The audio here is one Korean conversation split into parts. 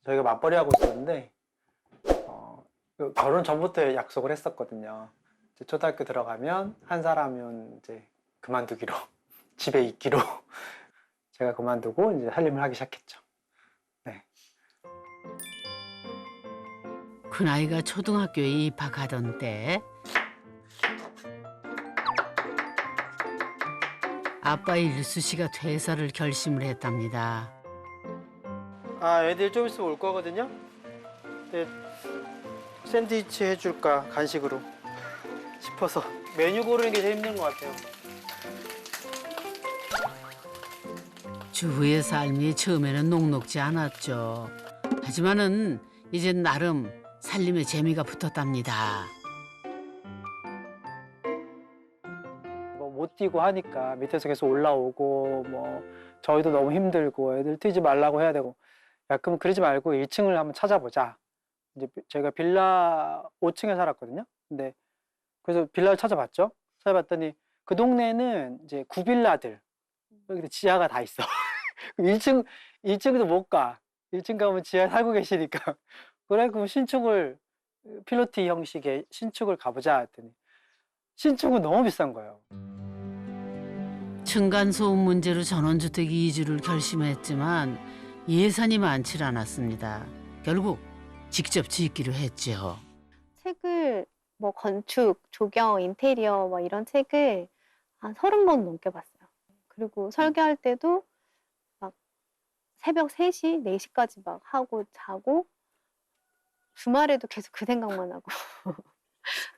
저희가 맞벌이 하고 있었는데 결혼 전부터 약속을 했었거든요. 이제 초등학교 들어가면 한 사람은 이제 그만두기로 집에 있기로 제가 그만두고 이제 살림을 하기 시작했죠. 네. 그 나이가 초등학교에 입학하던 때 아빠의 일수 씨가 퇴사를 결심을 했답니다. 아, 애들 좀 있으면 올 거거든요. 근데 샌드위치 해줄까 간식으로 싶어서 메뉴 고르는 게 제일 힘든 것 같아요. 주부의 삶이 처음에는 녹록지 않았죠. 하지만은 이젠 나름 살림에 재미가 붙었답니다. 뭐 못 뛰고 하니까 밑에서 계속 올라오고 뭐 저희도 너무 힘들고 애들 뛰지 말라고 해야 되고 야 그럼 그러지 말고 1층을 한번 찾아보자. 이제 저희가 빌라 5층에 살았거든요. 근데 그래서 빌라를 찾아봤죠. 찾아봤더니 그 동네는 이제 구빌라들 여기 지하가 다 있어. 1층도 못 가. 1층 가면 지하에 살고 계시니까 그래 그럼 신축을 필로티 형식의 신축을 가보자 했더니 신축은 너무 비싼 거예요. 층간소음 문제로 전원주택 이주를 결심했지만 예산이 많지 않았습니다. 결국 직접 짓기로 했죠. 책을 뭐 건축, 조경, 인테리어 뭐 이런 책을 한 30번 넘게 봤어요. 그리고 설계할 때도 막 새벽 3시, 4시까지 막 하고 자고 주말에도 계속 그 생각만 하고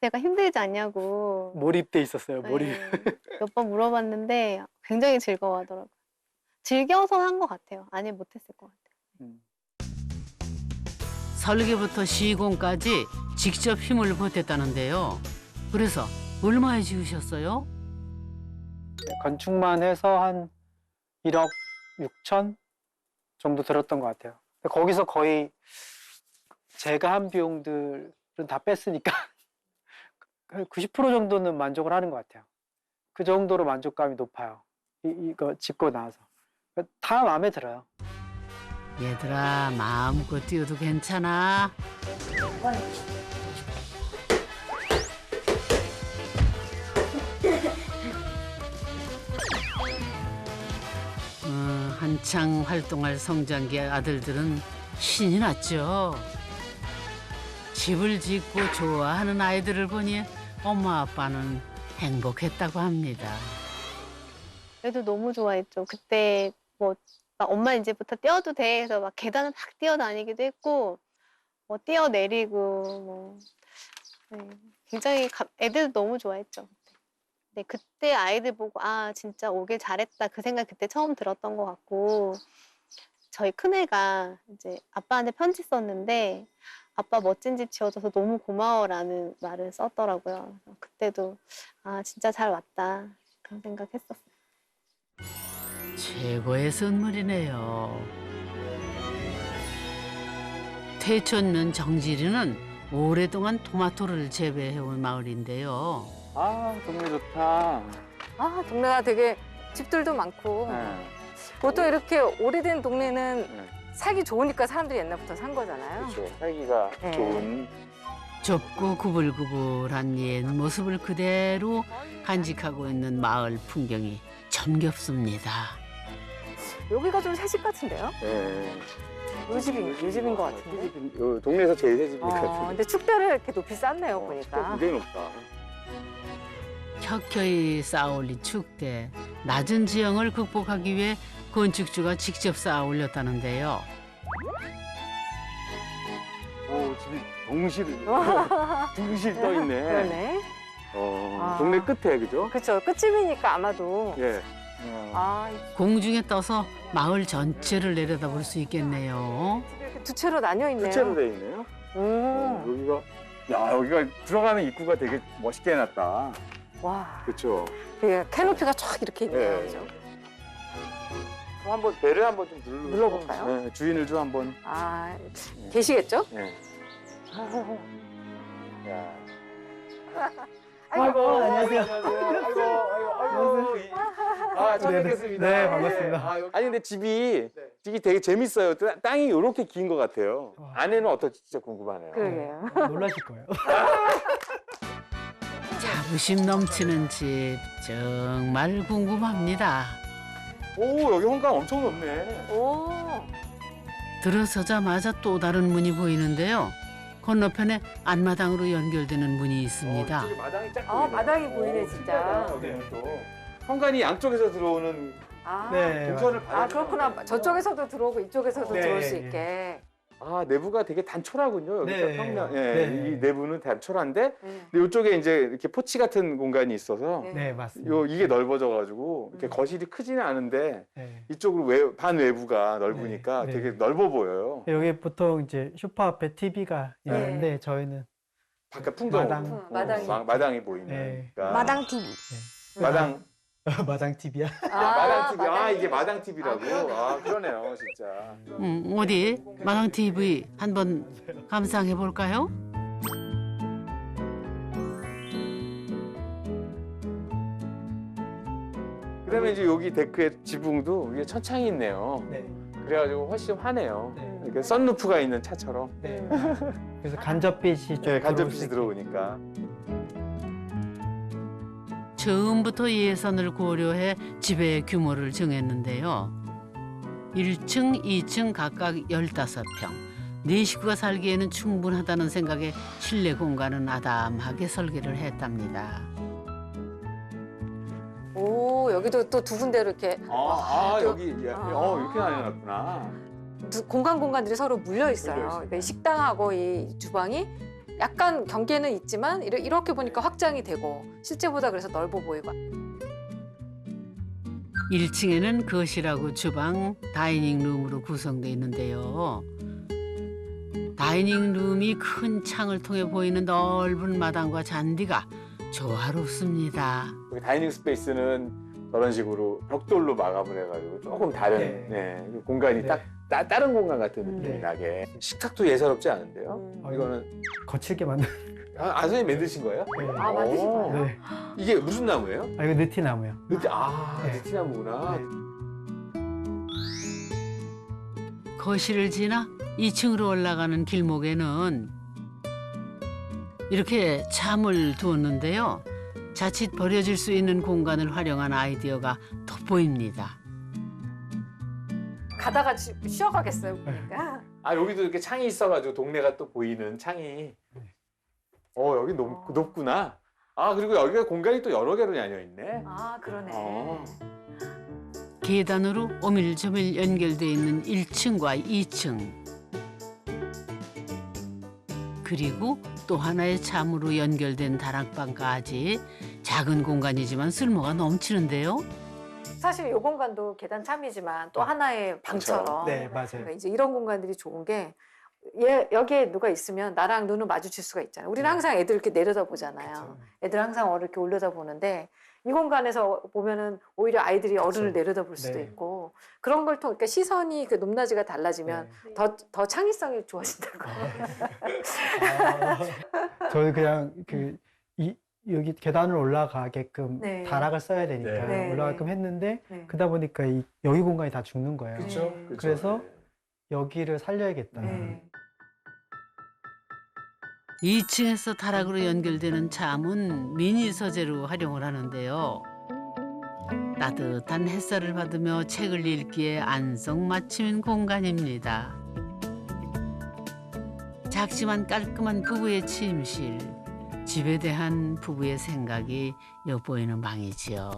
내가 힘들지 않냐고 몰입돼 있었어요. 몰입. 몇 번 물어봤는데 굉장히 즐거워하더라고요. 즐겨서 한 것 같아요. 아니면 못했을 것 같아요. 설계부터 시공까지 직접 힘을 보탰다는데요. 그래서 얼마에 지으셨어요? 건축만 해서 한 1억 6천 정도 들었던 것 같아요. 거기서 거의 제가 한 비용들은 다 뺐으니까 90% 정도는 만족을 하는 것 같아요. 그 정도로 만족감이 높아요. 이거 짓고 나서. 다 마음에 들어요. 얘들아 마음껏 뛰어도 괜찮아. 한창 활동할 성장기 아들들은 신이 났죠. 집을 짓고 좋아하는 아이들을 보니 엄마 아빠는 행복했다고 합니다. 애들 너무 좋아했죠. 그때 뭐 막 엄마 이제부터 뛰어도 돼 해서 막 계단을 막 뛰어다니기도 했고 뭐 뛰어내리고 뭐 굉장히 애들 너무 좋아했죠. 네, 그때 아이들 보고 아 진짜 오길 잘했다 그 생각 그때 처음 들었던 것 같고 저희 큰애가 이제 아빠한테 편지 썼는데 아빠 멋진 집 지어줘서 너무 고마워라는 말을 썼더라고요. 그래서 그때도 아 진짜 잘 왔다 그런 생각했었어요. 최고의 선물이네요. 태촌면 정지리는 오랫동안 토마토를 재배해온 마을인데요. 아, 동네 좋다. 아, 동네가 되게 집들도 많고. 네. 보통 이렇게 오래된 동네는 네. 살기 좋으니까 사람들이 옛날부터 산 거잖아요. 그렇죠. 살기가 네. 좋은. 좁고 구불구불한 옛 모습을 그대로 간직하고 있는 마을 풍경이 정겹습니다. 여기가 좀 새집 같은데요? 네. 요 집인 것 같은데. 요 동네에서 제일 새 집인 것 같은데. 근데 축대를 이렇게 높이 쌌네요, 보니까. 굉장히 높다. 켜켜이 쌓아올린 축대. 낮은 지형을 극복하기 위해 건축주가 직접 쌓아 올렸다는데요. 오, 집이 둥실 떠 있네. 그러네. 동네 끝에, 그죠? 그렇죠. 끝집이니까 아마도. 예. 아, 공중에 떠서 마을 전체를 내려다볼 수 있겠네요. 집이 이렇게 두 채로 나뉘어 있네요. 끝으로 돼 있네요. 여기가 들어가는 입구가 되게 멋있게 해놨다. 와, 그렇죠. 되게 캐노피가 쫙 이렇게 있네요. 네. 그죠? 한번 배를 한번 좀 눌러볼까요? 네, 주인을 좀 한번. 아, 계시겠죠? 네. 야. 아이고, 안녕하세요. 아이고. 아, 처음 네네. 뵙겠습니다. 네, 반갑습니다. 아니 근데 집이 되게 재밌어요. 땅이 이렇게 긴 것 같아요. 안에는 어떨지 진짜 궁금하네요. 그러게요. 놀라실 거예요. 자부심 넘치는 집 정말 궁금합니다. 오, 여기 현관 엄청 넓네. 오. 들어서자마자 또 다른 문이 보이는데요. 건너편에 안마당으로 연결되는 문이 있습니다. 이쪽에 마당이 쫙 아, 보이네. 마당이 보이네, 진짜. 여기는 또 현관이 양쪽에서 들어오는 아, 네. 동선을 봐야 아 그렇구나. 저쪽에서도 들어오고 이쪽에서도 네, 들어올 수 예. 있게. 아, 내부가 되게 단촐하군요. 여기가 네. 평면. 예, 네. 이 내부는 단촐한데 네. 근데 이쪽에 이제 이렇게 포치 같은 공간이 있어서 네. 네, 맞습니다. 이게 넓어져가지고 이렇게 거실이 크지는 않은데 네. 이쪽으로 반외부가 넓으니까 네. 되게 넓어 보여요. 여기 보통 이제 소파 앞에 TV가 네. 있는데 저희는 바깥 풍경 마당. 마당이. 마당이 보이는. 네. 그러니까 마당 TV. 마당 마당 TV야. 마당 TV. 아, 마당이. 이게 마당 TV라고. 그러네. 그러네요, 진짜. 어디 마당 TV 한번 감상해 볼까요? 그다음에 이제 여기 데크에 지붕도 이게 천창이 있네요. 네. 그래가지고 훨씬 환해요. 네. 이렇게 썬루프가 있는 차처럼. 네. 그래서 간접빛이 좀 네, 간접빛이 들어올 수 있게. 들어오니까. 처음부터 예산을 고려해 집의 규모를 정했는데요. 1층, 2층 각각 15평. 네 식구가 살기에는 충분하다는 생각에 실내 공간은 아담하게 설계를 했답니다. 오, 여기도 또 두 군데로 이렇게 또- 여기 이렇게 나뉘었구나. 공간들이 서로 물려 있어요. 물려 있어요. 그러니까 이 식당하고 이 주방이 약간 경계는 있지만 이렇게 보니까 확장이 되고 실제보다 그래서 넓어 보이고. 1층에는 거실하고 주방, 다이닝 룸으로 구성되어 있는데요. 다이닝 룸이 큰 창을 통해 보이는 넓은 마당과 잔디가 조화롭습니다. 여기 다이닝 스페이스는 저런 식으로 벽돌로 마감을 해가지고 조금 다른 네. 공간이 네. 다른 공간 같은 느낌이 네. 나게. 식탁도 예사롭지 않은데요? 음. 이거는 거칠게 만든. 선생님 만드신 거예요? 네. 아, 만드신 오. 거예요? 네. 이게 무슨 나무예요? 이거 느티나무요. 네. 느티나무구나. 네. 거실을 지나 2층으로 올라가는 길목에는 이렇게 참을 두었는데요. 자칫 버려질 수 있는 공간을 활용한 아이디어가 돋보입니다. 가다가 쉬어가겠어요. 그러니까. 여기도 이렇게 창이 있어가지고 동네가 또 보이는 창이. 여기 높구나. 그리고 여기가 공간이 또 여러 개로 나뉘어 있네. 아, 그러네. 계단으로 오밀조밀 연결되어 있는 1층과 2층. 그리고 또 하나의 참으로 연결된 다락방까지. 작은 공간이지만 쓸모가 넘치는데요. 사실 이 공간도 계단 참이지만 또 하나의 방처럼. 네, 맞아요. 그러니까 이제 이런 공간들이 좋은 게 여기에 누가 있으면 나랑 눈을 마주칠 수가 있잖아요. 우리는 항상 애들 이렇게 내려다 보잖아요. 그쵸. 애들 항상 이렇게 올려다 보는데 이 공간에서 보면은 오히려 아이들이 어른을 그쵸. 내려다 볼 수도 네. 있고 그런 걸 통해 그러니까 시선이 그 높낮이가 달라지면 네. 더 창의성이 좋아진다고. 저는 그냥 여기 계단을 올라가게끔 네. 다락을 써야 되니까 네. 올라가게끔 했는데 네. 그러다 보니까 여기 공간이 다 죽는 거예요. 그쵸. 그래서 여기를 살려야겠다. 네. 2층에서 다락으로 연결되는 참은 미니 서재로 활용을 하는데요. 따뜻한 햇살을 받으며 책을 읽기에 안성맞춤인 공간입니다. 작지만 깔끔한 부부의 침실. 집에 대한 부부의 생각이 엿보이는 방이지요.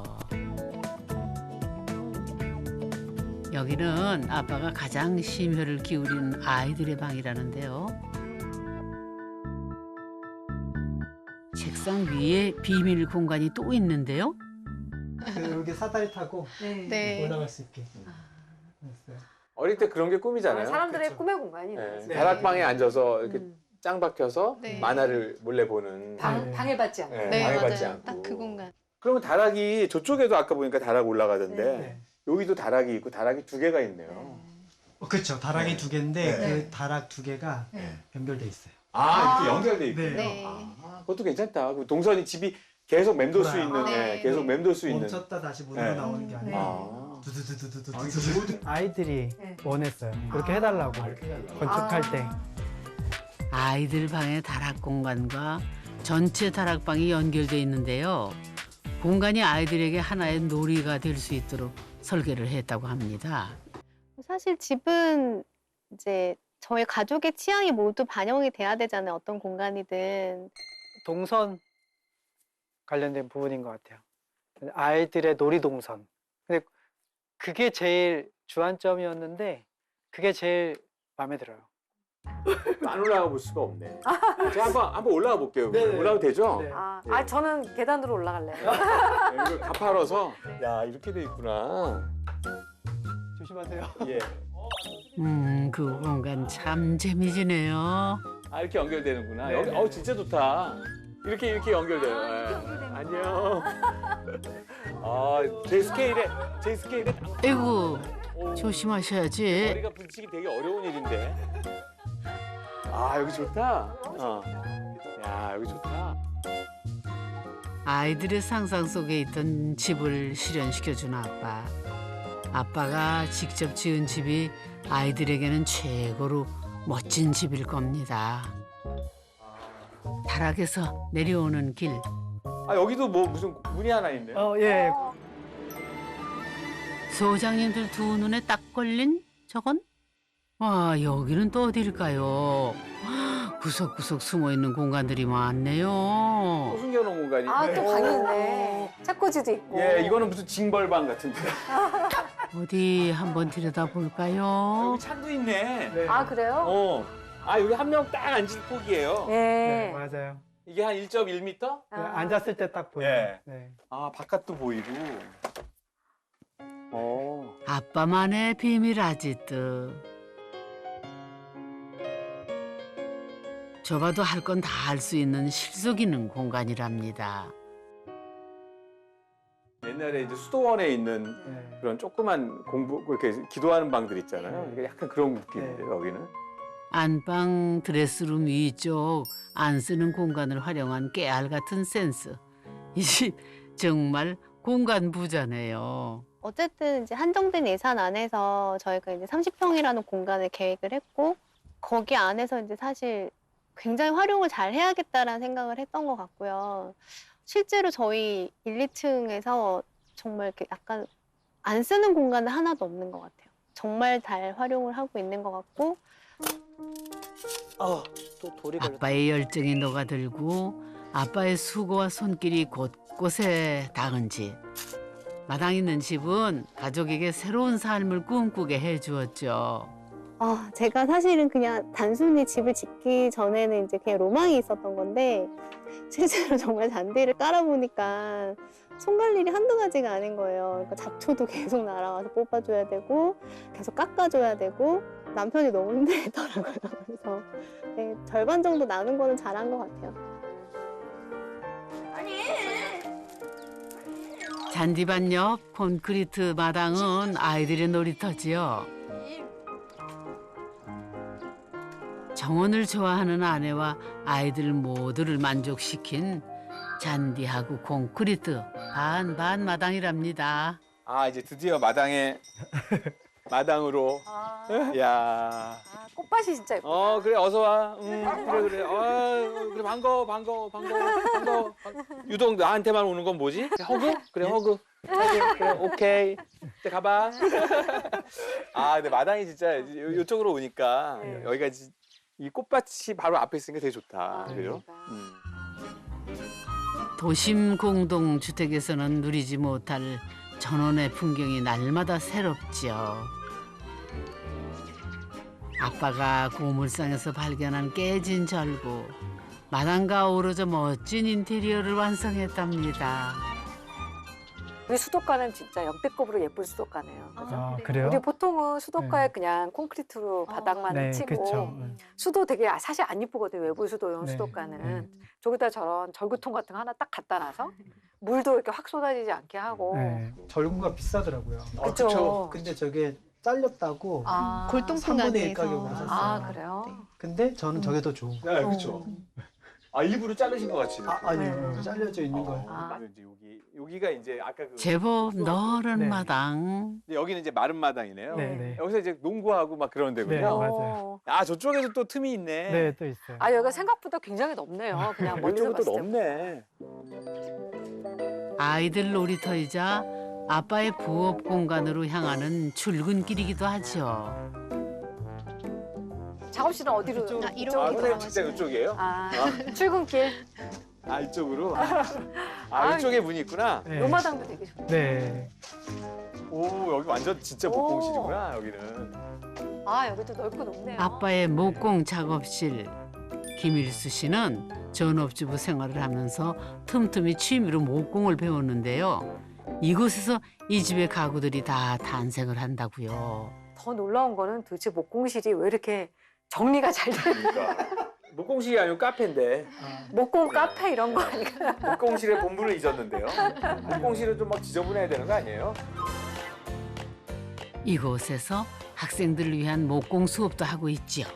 여기는 아빠가 가장 심혈을 기울인 아이들의 방이라는데요. 책상 위에 비밀 공간이 또 있는데요. 여기 사다리 타고 네. 올라갈 수 있게. 어릴 때 그런 게 꿈이잖아요. 사람들의 그쵸. 꿈의 공간이 네. 있는 다락방에 앉아서 이렇게 짱 박혀서 네. 만화를 몰래 보는. 방해받지 않고. 네. 네, 방해받지 맞아요. 않고. 딱 그 공간. 그러면 다락이 저쪽에도 아까 보니까 다락 올라가던데 네. 여기도 다락이 있고 다락이 두 개가 있네요. 그렇죠. 다락이 네. 두 개인데 네. 그 다락 두 개가 연결돼 있어요. 이렇게 연결돼 있고. 네. 네. 그것도 괜찮다. 그럼 동선이 집이 계속 맴돌 수 돌아요. 있는, 네. 예, 계속 맴돌 수 있는. 멈췄다 다시 문으로 네. 나오는 게 아니라 아. 두두두두두두. 아이들이 네. 원했어요. 그렇게 해달라고 건축할 때. 아이들 방의 다락 공간과 전체 다락방이 연결돼 있는데요. 공간이 아이들에게 하나의 놀이가 될 수 있도록 설계를 했다고 합니다. 사실 집은 이제 저희 가족의 취향이 모두 반영이 돼야 되잖아요. 어떤 공간이든. 동선 관련된 부분인 것 같아요. 아이들의 놀이동선. 근데 그게 제일 주안점이었는데 그게 제일 마음에 들어요. 안 올라가 볼 수가 없네. 제가 한번 올라가 볼게요. 네네. 올라가도 되죠? 네. 네. 저는 계단으로 올라갈래요. 이걸 가파라서. 야, 이렇게 돼 있구나. 조심하세요. 예. 그 공간 참 재미지네요. 아, 이렇게 연결되는구나. 네, 여기, 네, 네. 진짜 좋다. 이렇게 연결돼요. 아, 이렇게 예. 연결되는구나. 안녕. 아, 제 스케일에 아이고, 오, 조심하셔야지. 머리가 부딪히기 되게 어려운 일인데. 아, 여기 좋다. 야, 여기 좋다. 아이들의 상상 속에 있던 집을 실현시켜준 아빠. 아빠가 직접 지은 집이 아이들에게는 최고로 멋진 집일 겁니다. 다락에서 내려오는 길. 아, 여기도 뭐 무슨 문이 하나 있네. 예. 소장님들 두 눈에 딱 걸린 저건? 와, 여기는 또 어딜까요? 구석구석 숨어있는 공간들이 많네요. 또 숨겨놓은 공간이. 아, 또 방이 있네. 책꽂이도 있고. 예, 이거는 무슨 징벌방 같은데. 어디 한번 들여다볼까요? 여기 찬도 있네. 네. 아, 그래요? 여기 한 명 딱 앉을 폭이에요. 예. 네, 맞아요. 이게 한 1.1m? 네, 앉았을 때 딱 보여요. 예. 네. 아, 바깥도 보이고. 아빠만의 비밀 아지트. 좁아도 할 건 다 할 수 있는 실속 있는 공간이랍니다. 옛날에 이제 수도원에 있는 네. 그런 조그만 이렇게 기도하는 방들 있잖아요. 이게 약간 그런 느낌인데, 네. 여기는. 안방 드레스룸 위쪽 안 쓰는 공간을 활용한 깨알 같은 센스. 이 집 정말 공간 부자네요. 어쨌든 이제 한정된 예산 안에서 저희가 이제 30평이라는 공간을 계획을 했고 거기 안에서 이제 사실 굉장히 활용을 잘 해야겠다라는 생각을 했던 것 같고요. 실제로 저희 1, 2층에서 정말 이렇게 약간 안 쓰는 공간은 하나도 없는 것 같아요. 정말 잘 활용을 하고 있는 것 같고. 또 돌이 걸렸다. 아빠의 열정이 녹아들고 아빠의 수고와 손길이 곳곳에 닿은 집. 마당 있는 집은 가족에게 새로운 삶을 꿈꾸게 해주었죠. 제가 사실은 그냥 단순히 집을 짓기 전에는 이제 그냥 로망이 있었던 건데 실제로 정말 잔디를 깔아보니까 손갈 일이 한두 가지가 아닌 거예요. 그러니까 잡초도 계속 날아와서 뽑아줘야 되고 계속 깎아줘야 되고 남편이 너무 힘들더라고요. 그래서 네, 절반 정도 나눈 거는 잘한 것 같아요. 잔디밭 옆 콘크리트 마당은 아이들의 놀이터지요. 정원을 좋아하는 아내와 아이들 모두를 만족시킨 잔디하고 콘크리트 반반 마당이랍니다. 아, 이제 드디어 마당으로. 야. 꽃밭이 진짜 예뻐. 그래, 어서 와. 그래. 그래, 반가워. 유독 나한테만 오는 건 뭐지? 허그? 그래, 허그. 그래, 오케이. 이제 가봐. 근데 마당이 진짜 이쪽으로 오니까 네. 여기가 이 꽃밭이 바로 앞에 있으니까 되게 좋다. 그죠? 그러니까. 도심 공동주택에서는 누리지 못할 전원의 풍경이 날마다 새롭지요. 아빠가 고물상에서 발견한 깨진 절구. 마당과 어우러져 멋진 인테리어를 완성했답니다. 우리 수도가는 진짜 역대급으로 예쁜 수도가네요. 그래요? 우리 보통은 수도가에 네. 그냥 콘크리트로 바닥만 네, 치고 그렇죠. 수도 되게 사실 안 이쁘거든요. 외부 수도용 네. 수도가는. 저기다 저런 절구통 같은 거 하나 딱 갖다 놔서 물도 이렇게 확 쏟아지지 않게 하고. 네. 절구가 비싸더라고요. 그쵸. 근데 저게 잘렸다고 아, 골동품 3분의 1 가게에서. 가격으로 샀어요. 아, 그래요? 네. 근데 저는 저게 더 좋은 거예요. 그렇죠. 아 일부러 자르신 것 같이. 아니요. 잘려져 있는 거예요. 아. 이제 여기가 이제 아까 그 제법 너른 네. 마당. 여기는 이제 마른 마당이네요. 네네. 여기서 이제 농구하고 막 그런 네, 데군요. 맞아요. 아 저쪽에도 또 틈이 있네. 네, 또 있어요. 아 여기가 생각보다 굉장히 넓네요. 그냥 멀리서 이쪽은 또 봤을 때. 넓네. 아이들 놀이터이자 아빠의 부업 공간으로 향하는 출근길이기도 하죠. 작업실은 어디로? 이쪽으로. 아, 아 이렇게 선생님 진짜 이쪽이에요? 아, 출근길. 아 이쪽으로? 아, 아 이쪽에 문이 있구나. 네. 노마당도 되게 좋네. 네. 오 여기 완전 진짜 오. 목공실이구나 여기는. 아 여기도 넓고 높네요. 아빠의 목공 작업실. 김일수 씨는 전업주부 생활을 하면서 틈틈이 취미로 목공을 배웠는데요. 이곳에서 이 집의 가구들이 다 탄생을 한다고요. 더 놀라운 거는 도대체 목공실이 왜 이렇게 정리가 잘 돼? 그러니까 목공실이 아니고 카페인데 목공 카페 이런 거 아닌가? 목공실의 본분을 잊었는데요. 목공실은 좀 막 지저분해야 되는 거 아니에요? 이곳에서 학생들을 위한 목공 수업도 하고 있지요.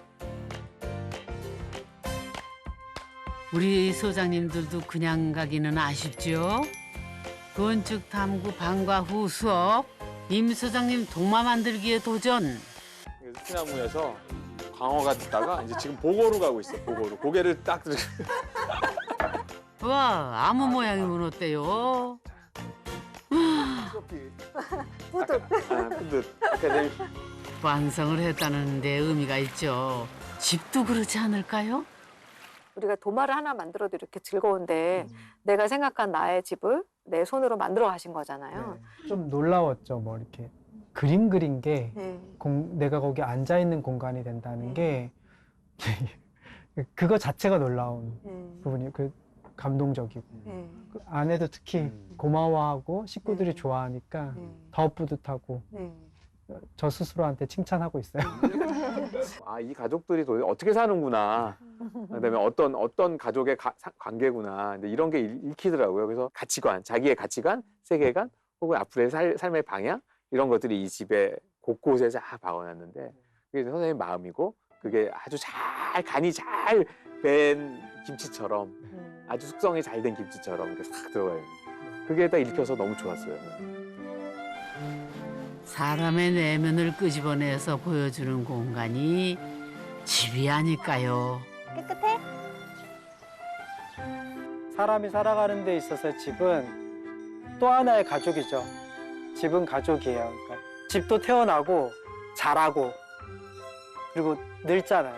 우리 소장님들도 그냥 가기는 아쉽죠. 건축 탐구 방과 후 수업. 임 소장님 동마 만들기에 도전. 그래서 티나무에서 광어가 듣다가 이제 지금 보고로 가고 있어. 보고로 고개를 딱 들고. 와, 아무 모양이면 어때요? 뿌듯. 아, 뿌듯. 그러니까 내일 완성을 했다는 데 의미가 있죠. 집도 그렇지 않을까요? 우리가 도마를 하나 만들어도 이렇게 즐거운데 내가 생각한 나의 집을 내 손으로 만들어 가신 거잖아요. 네. 좀 놀라웠죠. 뭐 이렇게 그림 그린 게 네. 내가 거기 앉아 있는 공간이 된다는 게 그거 자체가 놀라운 부분이 감동적이고 네. 그 아내도 특히 고마워하고 식구들이 좋아하니까 더 뿌듯하고 저 스스로한테 칭찬하고 있어요. 아, 이 가족들이 도대체 어떻게 사는구나. 그다음에 어떤 가족의 관계구나. 근데 이런 게 읽히더라고요. 그래서 가치관, 자기의 가치관, 세계관, 혹은 앞으로의 삶의 방향 이런 것들이 이 집에 곳곳에 쫙 박아놨는데 그게 선생님 마음이고 그게 아주 간이 잘 밴 김치처럼 아주 숙성이 잘 된 김치처럼 이렇게 싹 들어가요. 그게 딱 읽혀서 너무 좋았어요. 사람의 내면을 끄집어내서 보여주는 공간이 집이 아닐까요? 깨끗해? 사람이 살아가는 데 있어서 집은 또 하나의 가족이죠. 집은 가족이에요. 그러니까 집도 태어나고 자라고 그리고 늙잖아요.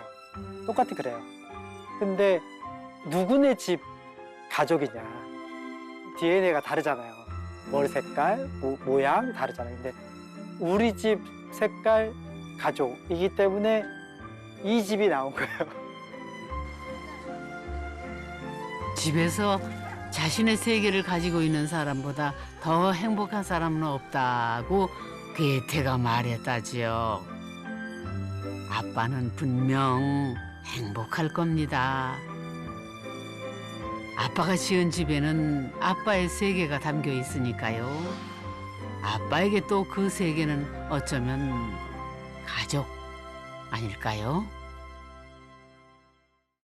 똑같이 그래요. 근데 누구네 집 가족이냐. DNA가 다르잖아요. 머리 색깔, 모양 다르잖아요. 근데 우리 집 색깔 가족이기 때문에 이 집이 나온 거예요. 집에서 자신의 세계를 가지고 있는 사람보다 더 행복한 사람은 없다고 괴테가 말했다지요. 아빠는 분명 행복할 겁니다. 아빠가 지은 집에는 아빠의 세계가 담겨 있으니까요. 아빠에게 또 그 세계는 어쩌면 가족 아닐까요?